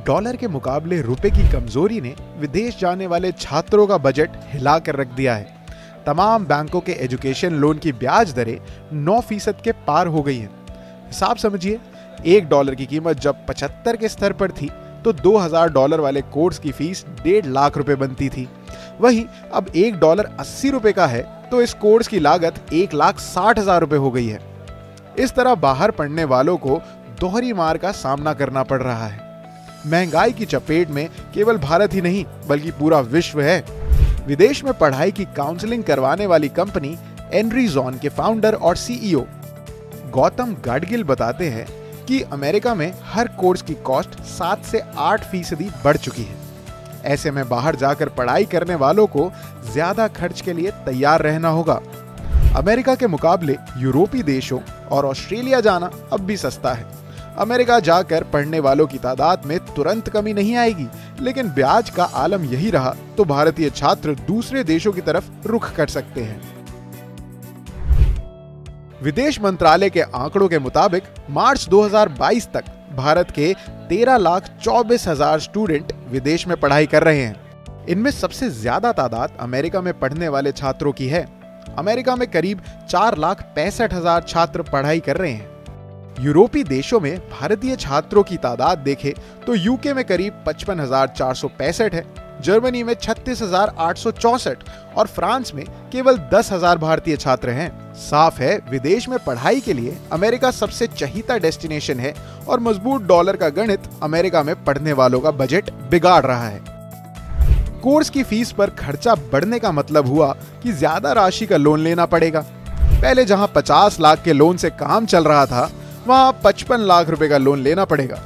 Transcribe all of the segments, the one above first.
Dollar के मुकाबले रुपए की कमजोरी ने विदेश जाने वाले छात्रों का बजट हिला कर रख दिया है। तमाम बैंकों के एजुकेशन लोन की ब्याज दरें 9% के पार हो गई हैं। हिसाब समझिए, $1 की कीमत जब 75 के स्तर पर थी तो $2000 वाले कोर्स की फीस 1.5 लाख रुपए बनती थी। वहीं अब $1 80 रुपए का है तो इस कोर्स की लागत 1,60,000 रुपए हो गई है। इस तरह बाहर पढ़ने वालों को दोहरी मार का सामना करना पड़ रहा है। महंगाई की चपेट में केवल भारत ही नहीं बल्कि पूरा विश्व है। विदेश में पढ़ाई की काउंसलिंग करवाने वाली कंपनी एनरीजॉन के फाउंडर और सीईओ गौतम गाडगिल बताते हैं कि अमेरिका में हर कोर्स की कॉस्ट 7 से 8% बढ़ चुकी है। ऐसे में बाहर जाकर पढ़ाई करने वालों को ज्यादा खर्च के लिए तैयार रहना होगा। अमेरिका के मुकाबले यूरोपीय देशों और ऑस्ट्रेलिया जाना अब भी सस्ता है। अमेरिका जाकर पढ़ने वालों की तादाद में तुरंत कमी नहीं आएगी, लेकिन ब्याज का आलम यही रहा तो भारतीय छात्र दूसरे देशों की तरफ रुख कर सकते हैं। विदेश मंत्रालय के आंकड़ों के मुताबिक मार्च 2022 तक भारत के 13,24,000 स्टूडेंट विदेश में पढ़ाई कर रहे हैं। इनमें सबसे ज्यादा तादाद अमेरिका में पढ़ने वाले छात्रों की है। अमेरिका में करीब 4,65,000 छात्र पढ़ाई कर रहे हैं। यूरोपीय देशों में भारतीय छात्रों की तादाद देखें तो यूके में करीब 55,465 है, जर्मनी में 36,864 और फ्रांस में केवल 10,000 भारतीय छात्र हैं। साफ है, विदेश में पढ़ाई के लिए अमेरिका सबसे चहीता डेस्टिनेशन है और मजबूत डॉलर का गणित अमेरिका में पढ़ने वालों का बजट बिगाड़ रहा है। कोर्स की फीस पर खर्चा बढ़ने का मतलब हुआ कि ज्यादा राशि का लोन लेना पड़ेगा। पहले जहां 50 लाख के लोन से काम चल रहा था, वहां 55 लाख रुपए का लोन लेना पड़ेगा।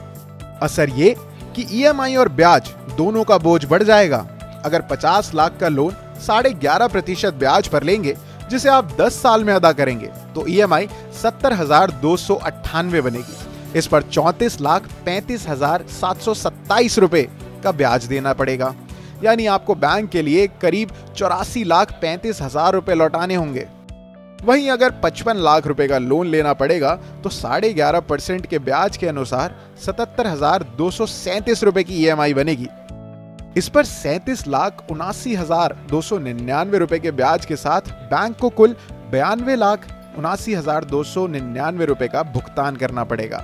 असर ये कि ईएमआई और ब्याज दोनों का बोझ बढ़ जाएगा। अगर 50 लाख का लोन 11.5% ब्याज पर लेंगे, जिसे आप 10 साल में अदा करेंगे, तो ईएमआई 70,298 बनेगी। इस पर 34,35,727 रुपए का ब्याज देना पड़ेगा। यानी आपको बैंक के लिए करीब 84,35,000 रुपए लौटाने होंगे। वहीं अगर 55 लाख रुपए का लोन लेना पड़ेगा तो 11.5% के ब्याज के अनुसार 77,237 रुपए की ईएमआई बनेगी। इस पर 37,79,299 रुपए के ब्याज के साथ बैंक को कुल 92,79,299 रुपए का भुगतान करना पड़ेगा।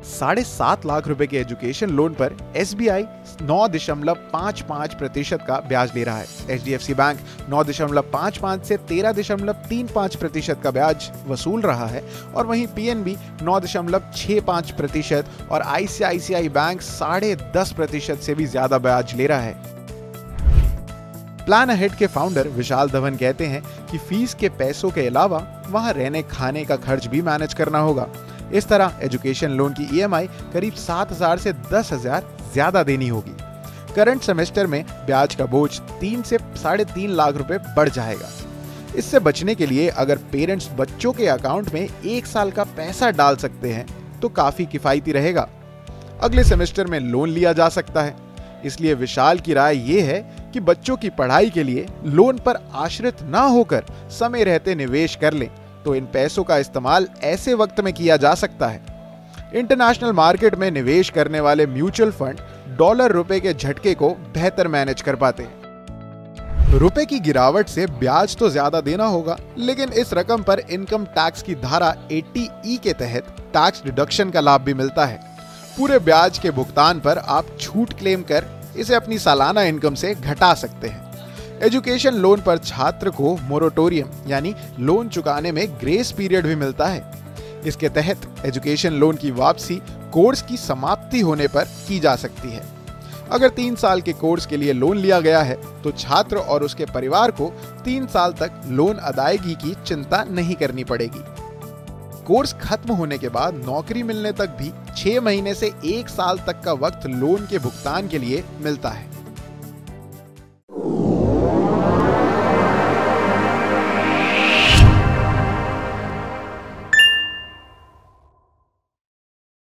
7.5 लाख रुपए के एजुकेशन लोन पर एसबीआई 9.55% का ब्याज ले रहा है। एचडीएफसी बैंक 9.55 से 13.35% का ब्याज वसूल रहा है और वहीं पीएनबी 9.65% और आईसीआईसीआई बैंक 10.5% से भी ज्यादा ब्याज ले रहा है। प्लान अहेड के फाउंडर विशाल धवन कहते हैं कि फीस के पैसों के अलावा वहां रहने खाने का खर्च भी मैनेज करना होगा। इस तरह एजुकेशन लोन की ईएमआई करीब 7,000 से 10,000 ज्यादा देनी होगी। करंट सेमेस्टर में ब्याज का बोझ 3 से 3.5 लाख रुपए बढ़ जाएगा। इससे बचने के लिए अगर पेरेंट्स बच्चों के अकाउंट में 1 साल का पैसा डाल सकते हैं तो काफी किफायती रहेगा। अगले सेमेस्टर में लोन लिया जा सकता है। इसलिए विशाल की राय ये है कि बच्चों की पढ़ाई के लिए लोन पर आश्रित ना होकर समय रहते निवेश कर लें, तो इन पैसों का इस्तेमाल ऐसे वक्त में किया जा सकता है। इंटरनेशनल मार्केट में निवेश करने वाले म्यूचुअल फंड डॉलर रुपए के झटके को बेहतर मैनेज कर पाते हैं। रुपए की गिरावट से ब्याज तो ज्यादा देना होगा, लेकिन इस रकम पर इनकम टैक्स की धारा 80E के तहत टैक्स डिडक्शन का लाभ भी मिलता है। पूरे ब्याज के भुगतान पर आप छूट क्लेम कर इसे अपनी सालाना इनकम से घटा सकते हैं। एजुकेशन लोन पर छात्र को मोरेटोरियम यानी लोन चुकाने में ग्रेस पीरियड भी मिलता है। इसके तहत एजुकेशन लोन की वापसी कोर्स की समाप्ति होने पर की जा सकती है। अगर 3 साल के कोर्स के लिए लोन लिया गया है तो छात्र और उसके परिवार को 3 साल तक लोन अदायगी की चिंता नहीं करनी पड़ेगी। कोर्स खत्म होने के बाद नौकरी मिलने तक भी 6 महीने से 1 साल तक का वक्त लोन के भुगतान के लिए मिलता है।